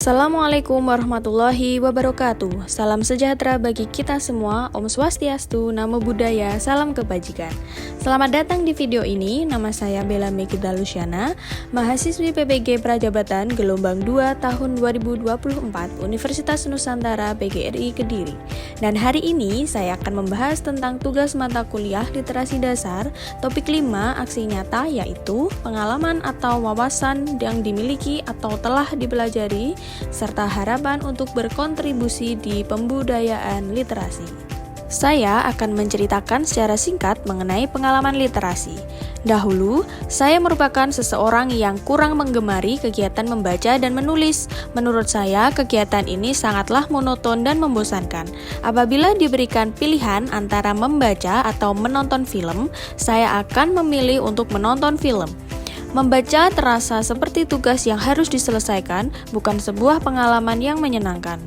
Assalamualaikum warahmatullahi wabarakatuh. Salam sejahtera bagi kita semua. Om Swastiastu, Namo Buddhaya, salam kebajikan. Selamat datang di video ini. Nama saya Bella Megida Luciana, mahasiswi PPG Prajabatan gelombang 2 tahun 2024 Universitas Nusantara PGRI Kediri. Dan hari ini saya akan membahas tentang tugas mata kuliah literasi dasar topik 5 aksi nyata, yaitu pengalaman atau wawasan yang dimiliki atau telah dipelajari serta harapan untuk berkontribusi di pembudayaan literasi. Saya akan menceritakan secara singkat mengenai pengalaman literasi. Dahulu, saya merupakan seseorang yang kurang menggemari kegiatan membaca dan menulis. Menurut saya, kegiatan ini sangatlah monoton dan membosankan. Apabila diberikan pilihan antara membaca atau menonton film, saya akan memilih untuk menonton film. Membaca terasa seperti tugas yang harus diselesaikan, bukan sebuah pengalaman yang menyenangkan.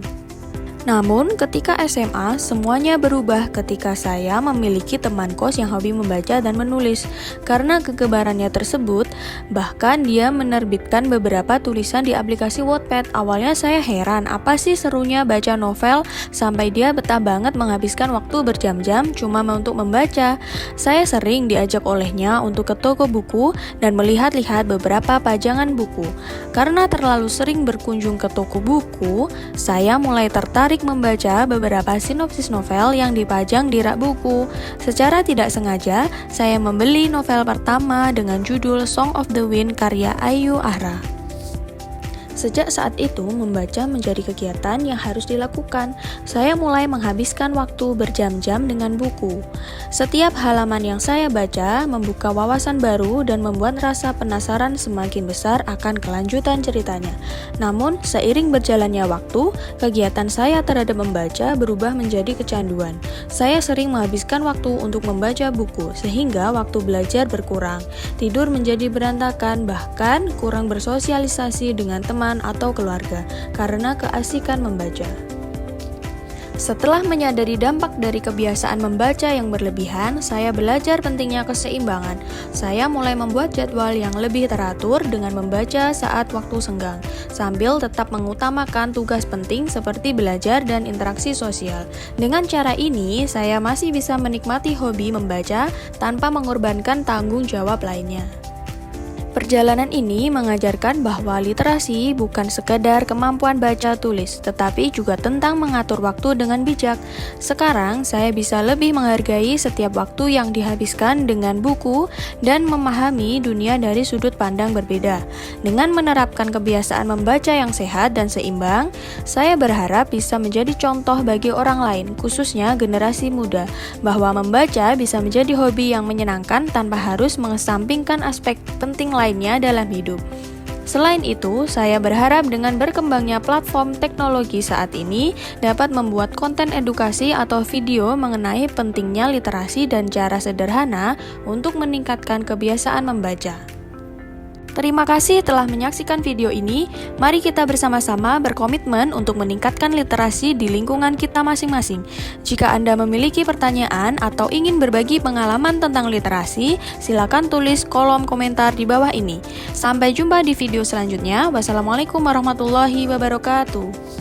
Namun, ketika SMA, semuanya berubah ketika saya memiliki teman kos yang hobi membaca dan menulis. Karena kegembarannya tersebut, bahkan dia menerbitkan beberapa tulisan di aplikasi Wattpad. Awalnya saya heran, apa sih serunya baca novel sampai dia betah banget menghabiskan waktu berjam-jam cuma untuk membaca. Saya sering diajak olehnya untuk ke toko buku dan melihat-lihat beberapa pajangan buku. Karena terlalu sering berkunjung ke toko buku, saya mulai tertarik membaca beberapa sinopsis novel yang dipajang di rak buku. Secara tidak sengaja, saya membeli novel pertama dengan judul Song of the Wind karya Ayu Ahra. Sejak saat itu, membaca menjadi kegiatan yang harus dilakukan. Saya mulai menghabiskan waktu berjam-jam dengan buku. Setiap halaman yang saya baca membuka wawasan baru dan membuat rasa penasaran semakin besar akan kelanjutan ceritanya. Namun, seiring berjalannya waktu, kegiatan saya terhadap membaca berubah menjadi kecanduan. Saya sering menghabiskan waktu untuk membaca buku, sehingga waktu belajar berkurang. Tidur menjadi berantakan, bahkan kurang bersosialisasi dengan teman atau keluarga karena keasikan membaca. Setelah menyadari dampak dari kebiasaan membaca yang berlebihan, saya belajar pentingnya keseimbangan. Saya mulai membuat jadwal yang lebih teratur dengan membaca saat waktu senggang, sambil tetap mengutamakan tugas penting seperti belajar dan interaksi sosial. Dengan cara ini, saya masih bisa menikmati hobi membaca tanpa mengorbankan tanggung jawab lainnya. Perjalanan ini mengajarkan bahwa literasi bukan sekadar kemampuan baca tulis, tetapi juga tentang mengatur waktu dengan bijak. Sekarang, saya bisa lebih menghargai setiap waktu yang dihabiskan dengan buku dan memahami dunia dari sudut pandang berbeda. Dengan menerapkan kebiasaan membaca yang sehat dan seimbang, saya berharap bisa menjadi contoh bagi orang lain, khususnya generasi muda, bahwa membaca bisa menjadi hobi yang menyenangkan tanpa harus mengesampingkan aspek penting lainnya dalam hidup. Selain itu, saya berharap dengan berkembangnya platform teknologi saat ini dapat membuat konten edukasi atau video mengenai pentingnya literasi dan cara sederhana untuk meningkatkan kebiasaan membaca. Terima kasih telah menyaksikan video ini. Mari kita bersama-sama berkomitmen untuk meningkatkan literasi di lingkungan kita masing-masing. Jika Anda memiliki pertanyaan atau ingin berbagi pengalaman tentang literasi, silakan tulis kolom komentar di bawah ini. Sampai jumpa di video selanjutnya. Wassalamualaikum warahmatullahi wabarakatuh.